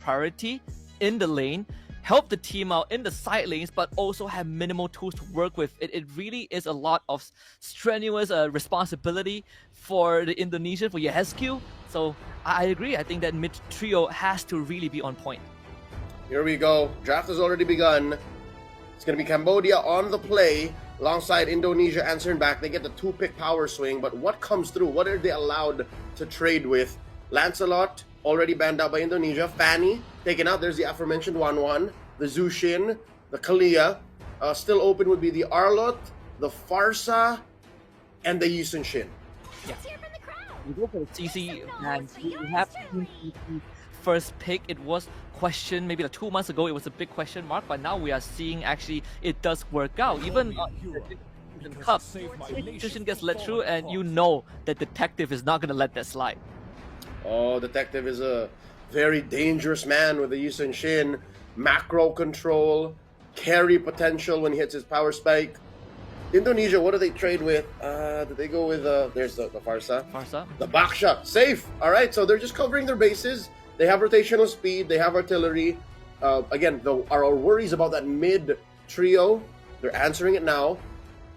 priority in the lane, help the team out in the side lanes, but also have minimal tools to work with. It really is a lot of strenuous responsibility for the Indonesian, for Yehescu. So I agree. I think that mid trio has to really be on point. Here we go. Draft has already begun. It's going to be Cambodia on the play alongside Indonesia answering back. They get the 2-pick power swing, but what comes through? What are they allowed to trade with? Lancelot, already banned out by Indonesia. Fanny, taken out. There's the aforementioned 1-1. The Zushin, the Kalia. Still open would be the Arlot, the Farsa, and the Yusun Shin. Yeah. You go for the CC, and you have first pick. It was questioned maybe like 2 months ago. It was a big question mark, but now we are seeing actually it does work out. Even in the Cup, Jushin gets let through, and you know that Detective is not going to let that slide. Oh, Detective is a very dangerous man with the Yusun Shin. Macro control, carry potential when he hits his power spike. Indonesia, what do they trade with? Did they go with, there's the Farsa. Farsa. The Baksha, safe. All right, so they're just covering their bases. They have rotational speed, they have artillery. Again, our worries about that mid trio, they're answering it now.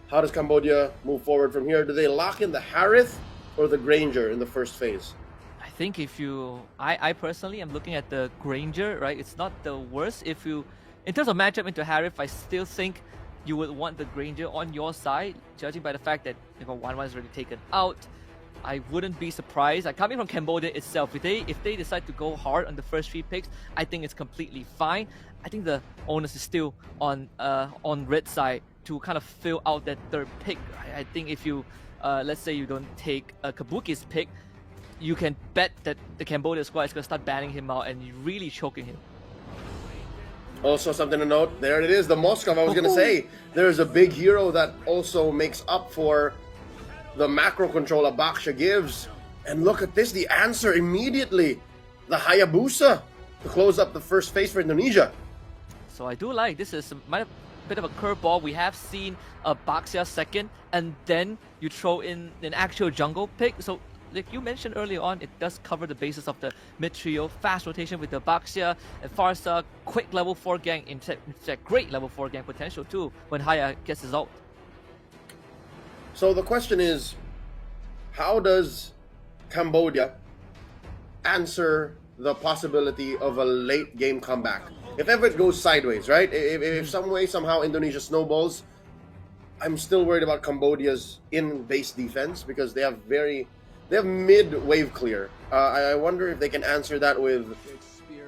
How does Cambodia move forward from here? Do they lock in the Harith or the Granger in the first phase? I think if you, I personally am looking at the Granger, right? It's not the worst. If you, in terms of matchup into Harith, I still think you would want the Granger on your side, judging by the fact that 1-1 is already taken out. I wouldn't be surprised. Coming from Cambodia itself, if they decide to go hard on the first 3 picks, I think it's completely fine. I think the onus is still on red side to kind of fill out that third pick. I think if you, let's say you don't take Kabuki's pick, you can bet that the Cambodia squad is going to start banning him out and really choking him. Also something to note, there it is, the Moskov. I was going to say, there's a big hero that also makes up for the macro control Baksha gives. And look at this, the answer immediately. The Hayabusa to close up the first phase for Indonesia. So I do like, this is a bit of a curveball. We have seen a Baksha second, and then you throw in an actual jungle pick. So like you mentioned earlier on, it does cover the basis of the mid trio. Fast rotation with the Baksha and Farsa, quick level 4 gang, in fact great level 4 gang potential too when Haya gets his ult. So the question is, how does Cambodia answer the possibility of a late game comeback? If ever it goes sideways, right? If some way, somehow Indonesia snowballs, I'm still worried about Cambodia's in-base defense because they have mid-wave clear. I wonder if they can answer that with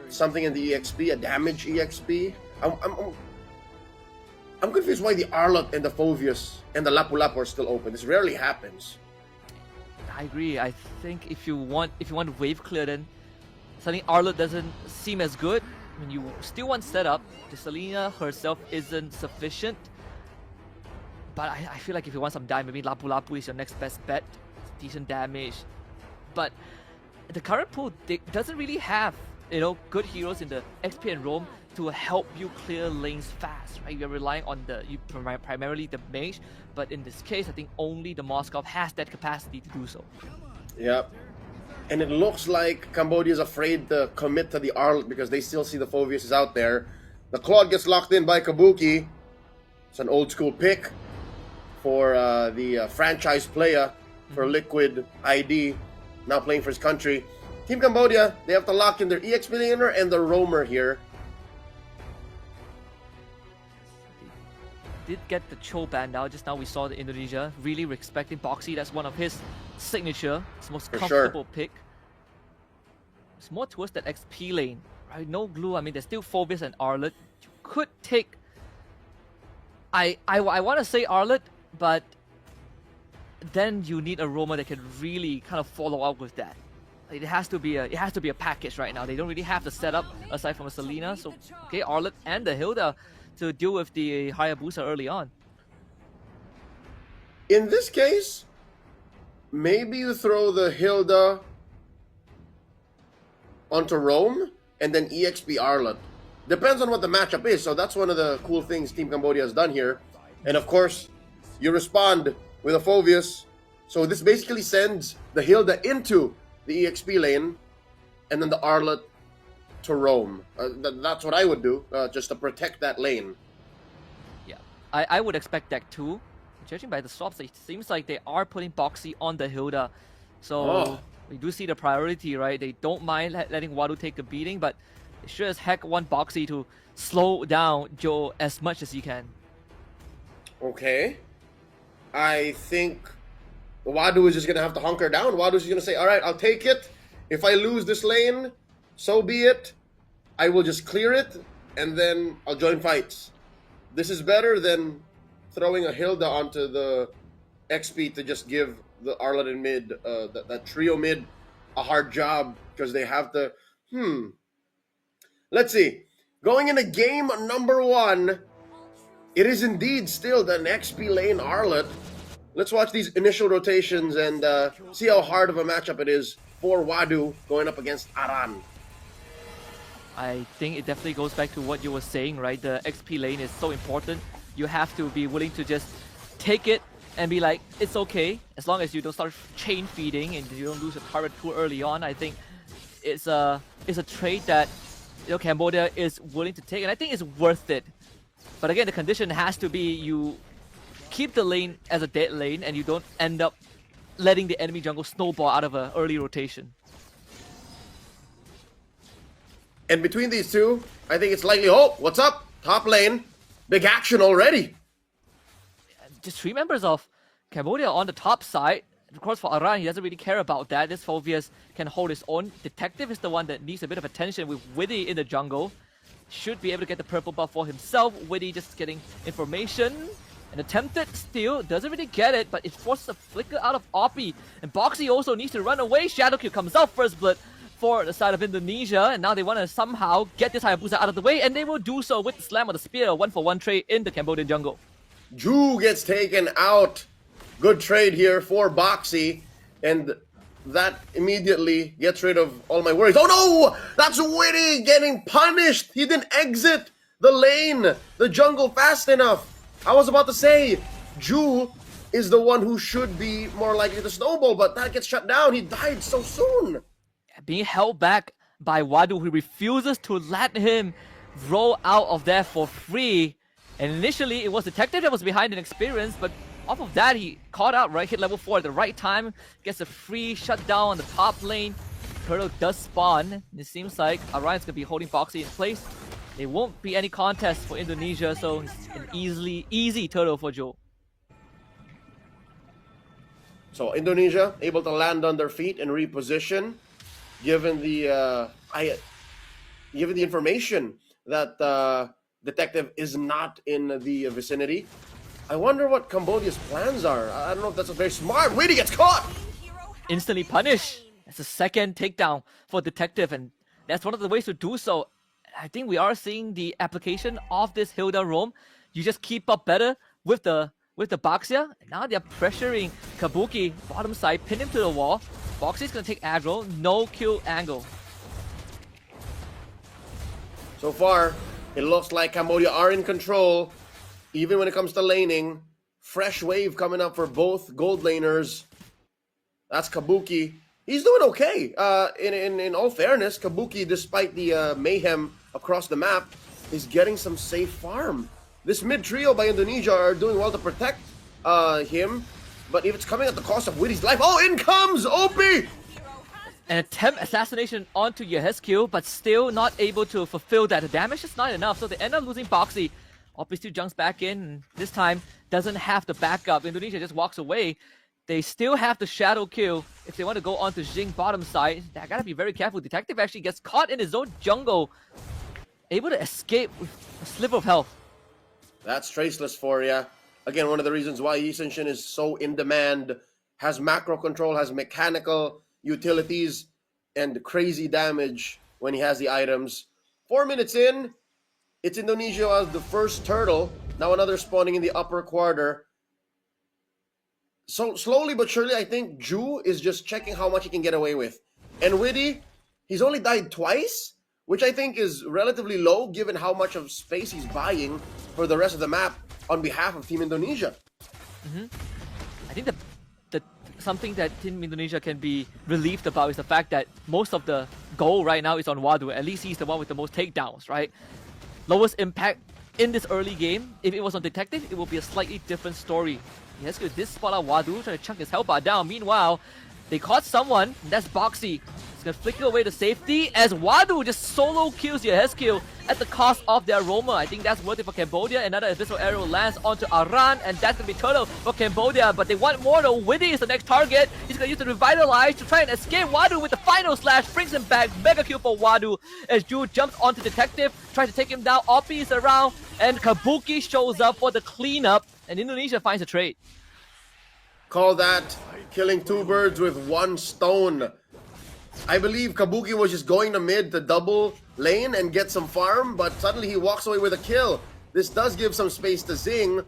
something in the EXP, a damage EXP. I'm confused why the Arlot and the Phoveus and the Lapu-Lapu are still open. This rarely happens. I agree. I think if you want wave clear, then something Arlot doesn't seem as good. I mean, you still want setup. The Selena herself isn't sufficient. But I feel like if you want some damage, maybe Lapu-Lapu is your next best bet. It's decent damage. But the current pool doesn't really have good heroes in the XP and roam to help you clear lanes fast, right? You're relying on primarily the mage, but in this case, I think only the Moskov has that capacity to do so. Yep. And it looks like Cambodia is afraid to commit to the Arlot because they still see the Phoveus is out there. The Claude gets locked in by Kabuki. It's an old school pick for the franchise player for Liquid ID, now playing for his country. Team Cambodia, they have to lock in their EX Millionaire and the Roamer here. Did get the Cho ban now. Just now we saw the Indonesia really respecting Boxy. That's one of his signature. It's most comfortable pick. It's more towards that XP lane, right? No glue. I mean, there's still Phoveus and Arlot. You could take. I want to say Arlot, but then you need a roamer that can really kind of follow up with that. It has to be a package right now. They don't really have the setup aside from a Selena. So okay, Arlot and the Hilda to deal with the Hayabusa early on. In this case, maybe you throw the Hilda onto Rome and then EXP Arlot. Depends on what the matchup is. So that's one of the cool things Team Cambodia has done here. And of course, you respond with a Phoveus. So this basically sends the Hilda into the EXP lane and then the Arlot to roam. That's what I would do, just to protect that lane. Yeah, I would expect that too. Judging by the swaps, it seems like they are putting Boxy on the Hilda. So we do see the priority, right? They don't mind letting Wadu take a beating, but they sure as heck want Boxy to slow down Joe as much as he can. Okay. I think Wadu is just going to have to hunker down. Wadu is going to say, all right, I'll take it. If I lose this lane, so be it. I will just clear it, and then I'll join fights. This is better than throwing a Hilda onto the XP to just give the Arlet in mid, that trio mid, a hard job, because they have to... Let's see. Going into game number 1, it is indeed still the XP lane Arlet. Let's watch these initial rotations and see how hard of a matchup it is for Wadu going up against Aran. I think it definitely goes back to what you were saying, right? The XP lane is so important. You have to be willing to just take it and be like, it's okay, as long as you don't start chain feeding and you don't lose a turret too early on. I think it's a trade that Cambodia is willing to take, and I think it's worth it. But again, the condition has to be you keep the lane as a dead lane and you don't end up letting the enemy jungle snowball out of an early rotation. And between these two, I think it's likely, oh, what's up? Top lane, big action already. Just 3 members of Cambodia on the top side. Of course, for Aran, he doesn't really care about that. This Phoveus can hold his own. Detective is the one that needs a bit of attention with Witty in the jungle. Should be able to get the purple buff for himself. Witty just getting information. And attempted steal, doesn't really get it, but it forces a flicker out of Oppie. And Boxy also needs to run away. Shadowkill comes out, first blood for the side of Indonesia, and now they want to somehow get this Hayabusa out of the way, and they will do so with the slam of the spear, 1-for-1 trade in the Cambodian jungle. Ju gets taken out. Good trade here for Boxy, and that immediately gets rid of all my worries. Oh no! That's Witty getting punished! He didn't exit the lane, the jungle fast enough. I was about to say, Ju is the one who should be more likely to snowball, but that gets shut down. He died so soon. Being held back by Wadu, who refuses to let him roll out of there for free. And initially, it was Detective that was behind in experience, but off of that, he caught out, right? Hit level 4 at the right time, gets a free shutdown on the top lane. Turtle does spawn. It seems like Orion's going to be holding Boxy in place. There won't be any contest for Indonesia, so it's an easy turtle for Joe. So Indonesia able to land on their feet and reposition, given the information that Detective is not in the vicinity. I wonder what Cambodia's plans are. I don't know if that's a very smart way to get caught. Instantly punished. That's the second takedown for Detective, and that's one of the ways to do so. I think we are seeing the application of this Hilda roam. You just keep up better with the Baxia. And now they're pressuring Kabuki bottom side, pin him to the wall. Boxy's gonna take aggro, no kill angle. So far, it looks like Cambodia are in control, even when it comes to laning. Fresh wave coming up for both gold laners. That's Kabuki. He's doing okay. In all fairness, Kabuki, despite the mayhem across the map, is getting some safe farm. This mid trio by Indonesia are doing well to protect him, but if it's coming at the cost of Witty's life, oh, in comes Opie! An attempt assassination onto Yehescu, but still not able to fulfill that. The damage is not enough, so they end up losing Boxy. Opie still jumps back in, and this time doesn't have the backup. Indonesia just walks away. They still have the shadow kill if they want to go on to Jing bottom side. They gotta be very careful. Detective actually gets caught in his own jungle, able to escape with a sliver of health. That's Traceless for ya. Again, one of the reasons why Yi Sun-shin is so in demand. Has macro control, has mechanical utilities, and crazy damage when he has the items. 4 minutes in, it's Indonesia as the first turtle. Now another spawning in the upper quarter. So slowly but surely, I think Ju is just checking how much he can get away with. And Witty, he's only died twice, which I think is relatively low given how much of space he's buying for the rest of the map on behalf of Team Indonesia. I think the something that Team Indonesia can be relieved about is the fact that most of the goal right now is on Wadu. At least he's the one with the most takedowns, right? Lowest impact in this early game. If it was on Detective, it will be a slightly different story. Yes, good. This spot out Wadu, trying to chunk his health bar down. Meanwhile, they caught someone, and that's Boxy. He's gonna flicker away to safety as Wadu just solo kills Yehezkiel at the cost of their Roma. I think that's worth it for Cambodia. Another abyssal arrow lands onto Aran, and that's gonna be turtle for Cambodia. But they want more though. Witty is the next target. He's gonna use the Revitalize to try and escape Wadu with the final slash. Brings him back. Mega kill for Wadu as Ju jumps onto Detective, tries to take him down. Oppi is around, and Kabuki shows up for the cleanup, and Indonesia finds a trade. Call that killing two birds with one stone. I believe Kabuki was just going to mid to double lane and get some farm, but suddenly he walks away with a kill. This does give some space to Zing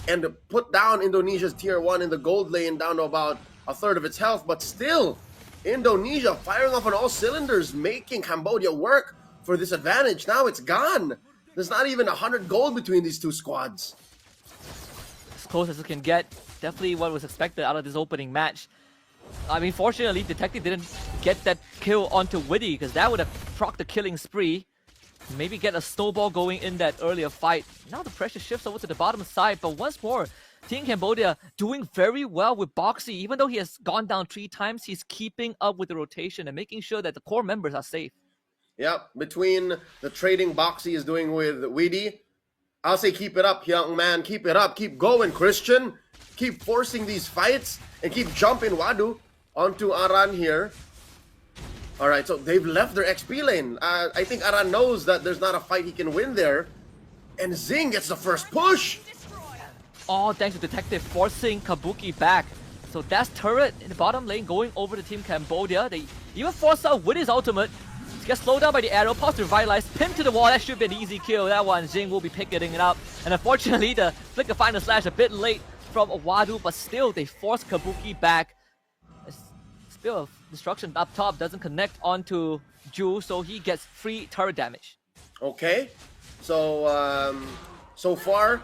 and put down Indonesia's tier 1 in the gold lane down to about a third of its health, but still, Indonesia firing off on all cylinders, making Cambodia work for this advantage. Now it's gone. There's not even 100 gold between these two squads. As close as it can get. Definitely what was expected out of this opening match. I mean, fortunately, Detective didn't get that kill onto Witty, because that would have procced the killing spree. Maybe get a snowball going in that earlier fight. Now the pressure shifts over to the bottom side, but once more, Team Cambodia doing very well with Boxy. Even though he has gone down 3 times, he's keeping up with the rotation and making sure that the core members are safe. Yep, between the trading Boxy is doing with Witty, I'll say keep it up, young man. Keep it up. Keep going, Christian. Keep forcing these fights and keep jumping Wadu onto Aran here. Alright, so they've left their XP lane. I think Aran knows that there's not a fight he can win there. And Zing gets the first push. All thanks to Detective forcing Kabuki back. So that's turret in the bottom lane going over to Team Cambodia. They even force out with his ultimate. He gets slowed down by the arrow, pause to revitalize, pin to the wall. That should be an easy kill. That one, Zing will be picking it up. And unfortunately, the flicker final slash a bit late from Wadu, but still they force Kabuki back. Spill of destruction up top doesn't connect onto Ju, so he gets free turret damage. Okay, so so far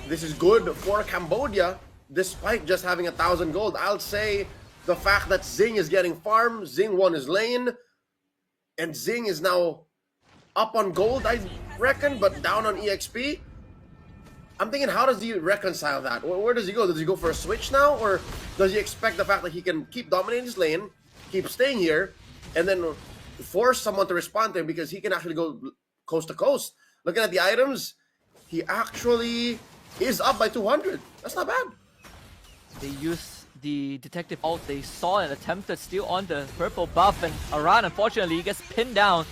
this is good for Cambodia, despite just having 1,000 gold. I'll say the fact that Zing is getting farm, Zing won his lane, and Zing is now up on gold, I reckon, but down on EXP. I'm thinking, how does he reconcile that? Where does he go? Does he go for a switch now? Or does he expect the fact that he can keep dominating his lane, keep staying here, and then force someone to respond to him because he can actually go coast to coast? Looking at the items, he actually is up by 200. That's not bad. They use the Detective ult. They saw an attempted steal on the purple buff, and Aran, unfortunately, gets pinned down.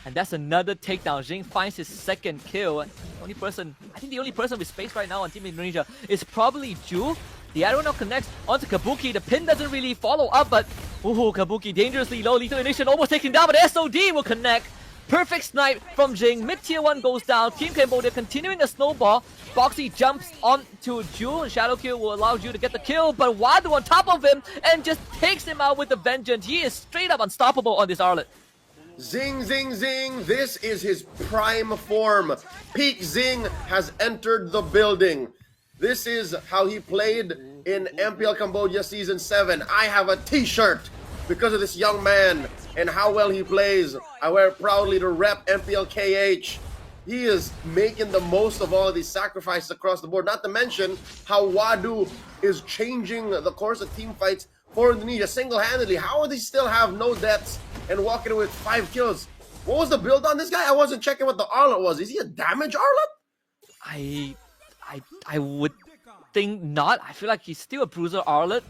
And that's another takedown. Jing finds his second kill. I think the only person with space right now on Team Indonesia is probably Ju. The arrow now connects onto Kabuki. The pin doesn't really follow up, but Kabuki dangerously low. Lethal Initiation almost taken down, but SOD will connect. Perfect snipe from Jing. Mid tier 1 goes down. Team Cambodia continuing a snowball. Boxy jumps onto Ju, and Shadow Kill will allow Ju to get the kill, but Wadu on top of him and just takes him out with the vengeance. He is straight up unstoppable on this Arlet. Zing, zing, zing. This is his prime form. Peak Zing has entered the building. This is how he played in MPL Cambodia Season 7. I have a t-shirt because of this young man and how well he plays. I wear it proudly to rep MPL KH. He is making the most of all of these sacrifices across the board. Not to mention how Wadu is changing the course of team fights for Indonesia single-handedly. How do they still have no deaths and walking away with 5 kills? What was the build on this guy? I wasn't checking what the Arlet was. Is he a damage Arlet? I would think not. I feel like he's still a bruiser Arlet.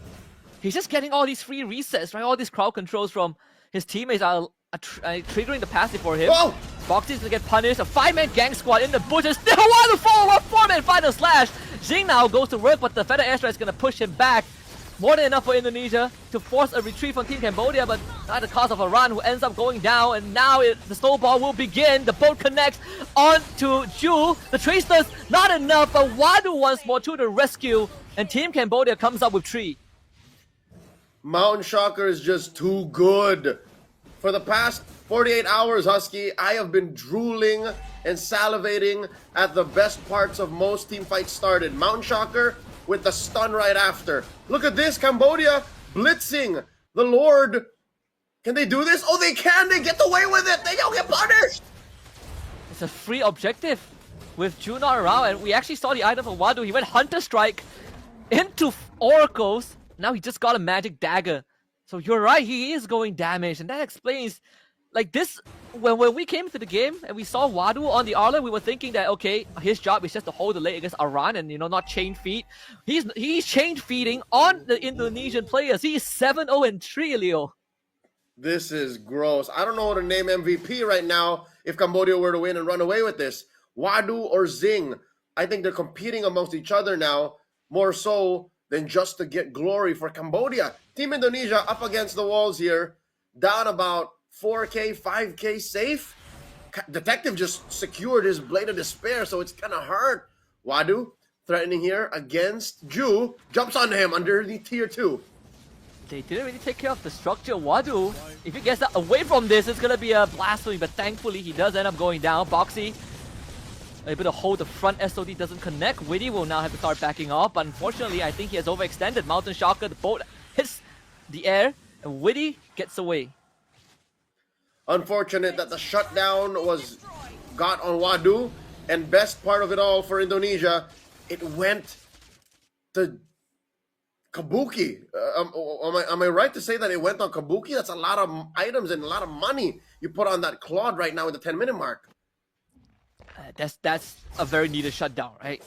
He's just getting all these free resets, right? All these crowd controls from his teammates are triggering the passive for him. Whoa! Boxy's gonna get punished. A 5-man gang squad in the bushes. Still want to follow up 4-man final slash. Jing now goes to work, but the Feather Airstrike is gonna push him back. More than enough for Indonesia to force a retreat from Team Cambodia, but at the cost of Aran, who ends up going down. And now the snowball will begin. The boat connects onto Ju. The Traceless, not enough, but Wadu once more to the rescue. And Team Cambodia comes up with 3. Mountain Shocker is just too good. For the past 48 hours, Husky, I have been drooling and salivating at the best parts of most team fights started. Mountain Shocker with the stun right after. Look at this, Cambodia blitzing the Lord. Can they do this? Oh, they can. They get away with it. They don't get punished. It's a free objective with Ju not around, and we actually saw the item for Wadu. He went Hunter Strike into Oracles. Now he just got a magic dagger. So you're right, he is going damage, and that explains, like this, when we came to the game and we saw Wadu on the Arla, we were thinking that, okay, his job is just to hold the lane against Aran and, you know, not chain feed. He's chain feeding on the Indonesian players. He is 7-0-3, Leo. This is gross. I don't know what to name MVP right now if Cambodia were to win and run away with this. Wadu or Zing. I think they're competing amongst each other now, more so than just to get glory for Cambodia. Team Indonesia up against the walls here, down about 4K, 5K safe. Detective just secured his Blade of Despair, so it's kind of hurt. Wadu threatening here against Ju. Jumps onto him underneath tier 2. They didn't really take care of the structure. Wadu, if he gets away from this, it's going to be a blasphemy, but thankfully he does end up going down. Boxy able to hold the front SOD, doesn't connect. Witty will now have to start backing off, but unfortunately I think he has overextended. Mountain Shocker, the boat hits the air, and Witty gets away. Unfortunate that the shutdown got on Wadu, and best part of it all for Indonesia, it went to Kabuki. Am I right to say that it went on Kabuki? That's a lot of items and a lot of money you put on that Claude right now at the 10-minute mark. That's a very needed shutdown, right?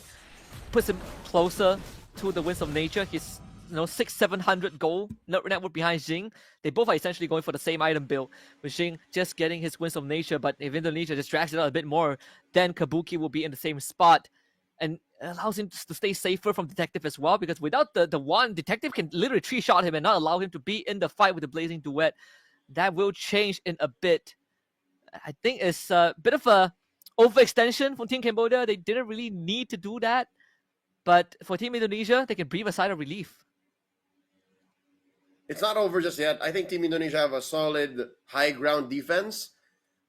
Puts him closer to the Winds of Nature. He's 600-700 gold network behind Jing. They both are essentially going for the same item build, with Jing just getting his Winds of Nature, but if Indonesia just drags it out a bit more, then Kabuki will be in the same spot, and allows him to stay safer from Detective as well, because without the one, Detective can literally 3-shot him and not allow him to be in the fight with the Blazing Duet. That will change in a bit. I think it's a bit of a overextension from Team Cambodia. They didn't really need to do that, but for Team Indonesia, they can breathe a sigh of relief. It's not over just yet. I think Team Indonesia have a solid high ground defense.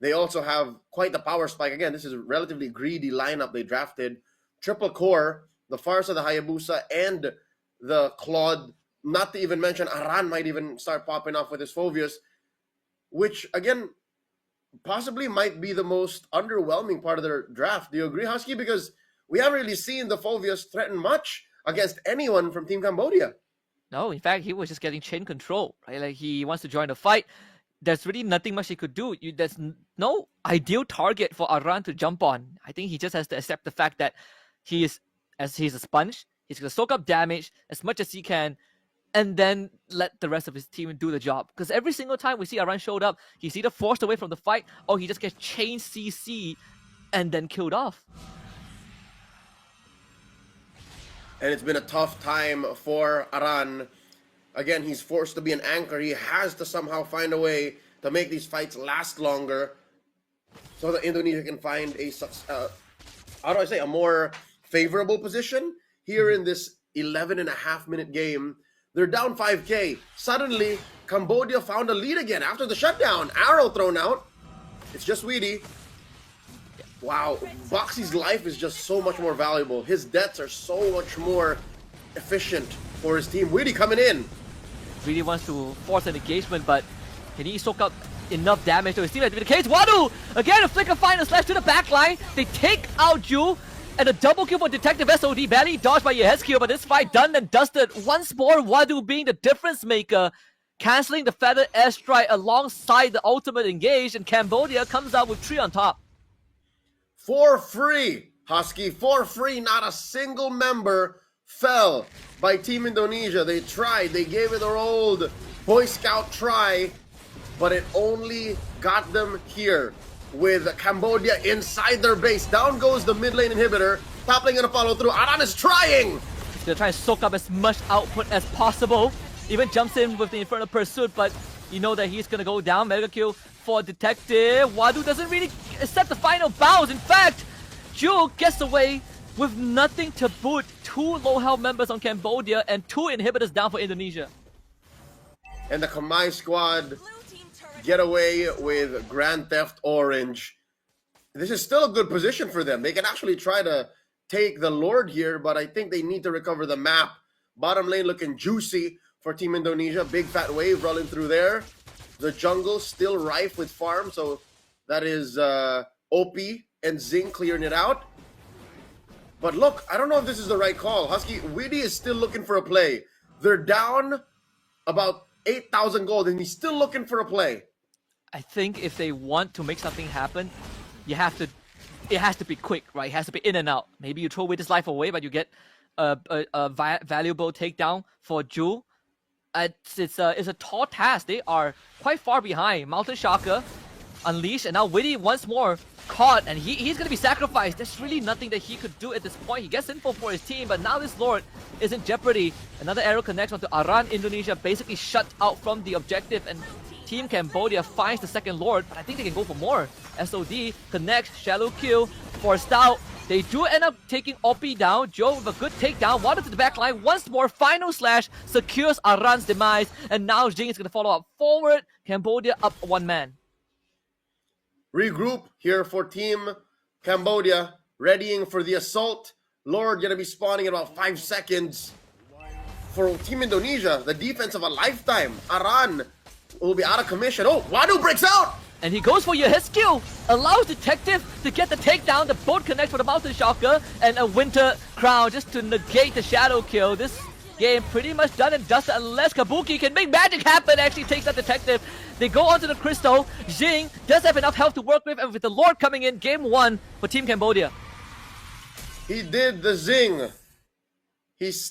They also have quite the power spike. Again, this is a relatively greedy lineup they drafted. Triple core, the Farsa, the Hayabusa, and the Claude. Not to even mention Aran might even start popping off with his Phoveus, which, again, possibly might be the most underwhelming part of their draft. Do you agree, Husky? Because we haven't really seen the Phoveus threaten much against anyone from Team Cambodia. No, in fact, he was just getting chain control, right? Like, he wants to join the fight. There's really nothing much he could do. There's no ideal target for Aran to jump on. I think he just has to accept the fact that he's a sponge. He's going to soak up damage as much as he can, and then let the rest of his team do the job. Because every single time we see Aran showed up, he's either forced away from the fight, or he just gets chain CC and then killed off. And it's been a tough time for Aran. Again, he's forced to be an anchor. He has to somehow find a way to make these fights last longer, so that Indonesia can find a more favorable position here in this 11.5-minute game. They're down 5K. Suddenly, Cambodia found a lead again after the shutdown. Arrow thrown out. It's just Weedy. Wow, Boxy's life is just so much more valuable. His deaths are so much more efficient for his team. Weedy coming in. Really wants to force an engagement, but can he soak up enough damage to his team? That to be the case. Wadu again, a flicker final slash to the back line. They take out Ju, and a double kill for Detective SOD. Barely dodged by Yehezkiel, but this fight done and dusted. Once more, Wadu being the difference maker, cancelling the Feather Airstrike alongside the ultimate engage, and Cambodia comes out with 3 on top. For free, Husky, for free. Not a single member fell by Team Indonesia. They tried, they gave it their old Boy Scout try, but it only got them here with Cambodia inside their base. Down goes the mid lane inhibitor. Top lane gonna follow through. Aran is trying! He's gonna try and soak up as much output as possible. Even jumps in with the Infernal Pursuit, but you know that he's gonna go down. Mega kill for Detective. Wadu doesn't really accept the final bounce. In fact, Ju gets away with nothing to boot. 2 low health members on Cambodia and 2 inhibitors down for Indonesia. And the Kamai squad get away with Grand Theft Orange. This is still a good position for them. They can actually try to take the Lord here, but I think they need to recover the map. Bottom lane looking juicy for Team Indonesia. Big fat wave rolling through there. The jungle still rife with farm, so that is OP and Zing clearing it out. But look, I don't know if this is the right call. Husky, Widdy is still looking for a play. They're down about 8,000 gold, and he's still looking for a play. I think if they want to make something happen, it has to be quick, right? It has to be in and out. Maybe you throw Widdy's life away, but you get a valuable takedown for Jewel. It's a tall task. They are quite far behind. Mountain Shaka unleashed, and now Widdy once more caught, and he's going to be sacrificed. There's really nothing that he could do at this point. He gets info for his team, but now this Lord is in jeopardy. Another arrow connects onto Aran. Indonesia basically shut out from the objective, and Team Cambodia finds the second Lord, but I think they can go for more. SOD connects, shallow kill, forced out. They do end up taking OP down. Joe with a good takedown. Water to the back line. Once more, final slash secures Aran's demise. And now Jing is going to follow up forward. Cambodia up one man. Regroup here for Team Cambodia. Readying for the assault. Lord going to be spawning in about 5 seconds. For Team Indonesia, the defense of a lifetime. Aran will be out of commission. Oh, Wadu breaks out! And he goes for your hit skill, allows Detective to get the takedown. The boat connects for the Mountain Shocker and a Winter Crown just to negate the shadow kill. This game pretty much done and dusted unless Kabuki can make magic happen. Actually takes that Detective. They go onto the Crystal. Jing does have enough health to work with, and with the Lord coming in, game 1 for Team Cambodia. He did the zing. He